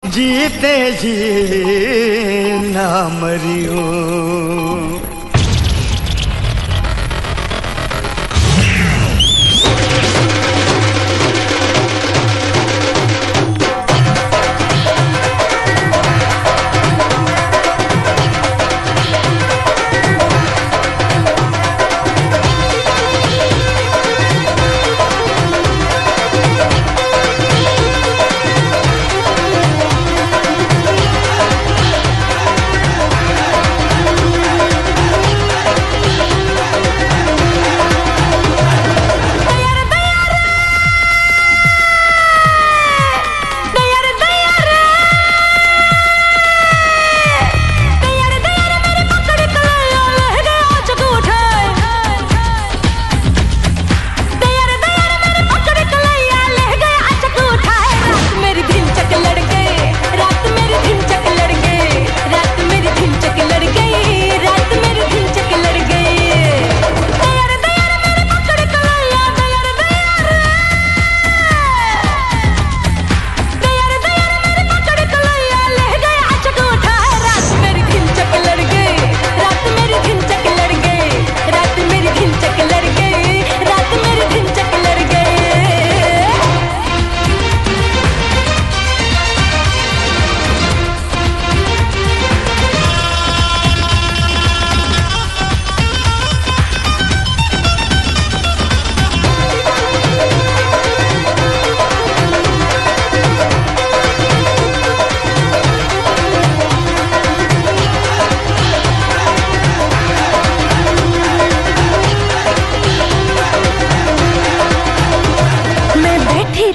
जीते जी ना मरियो।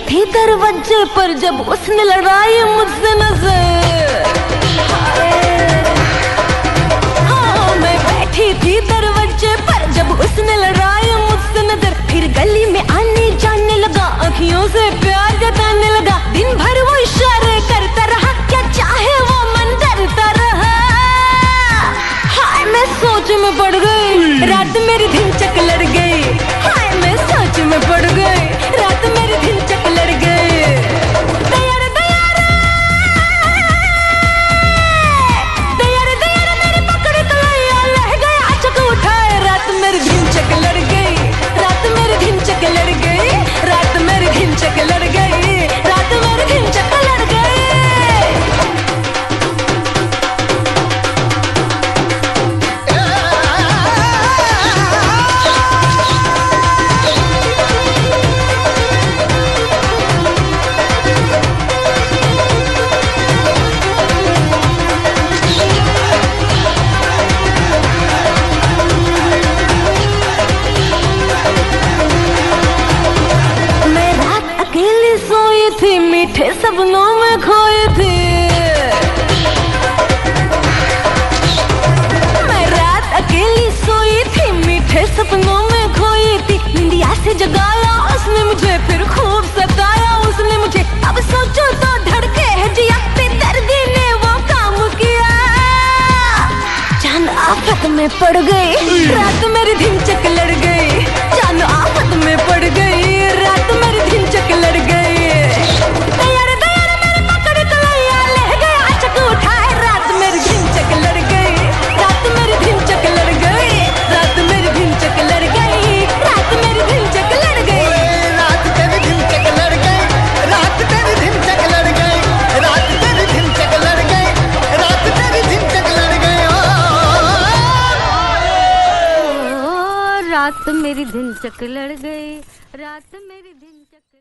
थी दरवाजे पर जब उसने लड़ाई मुझसे नजर। हाँ, मैं बैठी थी दरवाजे पर जब उसने लड़ाई मुझसे नजर। फिर गली में आने जाने लगा, आँखियों से प्यार जताने लगा। दिन भर वो इशारे करता रहा, क्या चाहे वो मन डरता रहा। हाय मैं सोच में पड़ गई, रात मेरी धिनचक लड़ गई। हाय मैं सोच में पड़ गई, रात मेरी धिनचक लड़ गई। थी मीठे सपनों में खोई थी। मैं रात अकेली सोई थी, मीठे सपनों में खोई थी। निंदिया से जगाया उसने मुझे, फिर खूब सताया उसने मुझे। अब सोचो तो धड़के है जिया, बेदर्दी ने वो काम किया। चांद आफत में पड़ गई, रात मेरी धिनचक लड़ गई। चांद आफत में पड़ गई, रात मेरी धिनचक लड़ गई। रात मेरी धिनचक लड़ गई, रात मेरी धिनचक।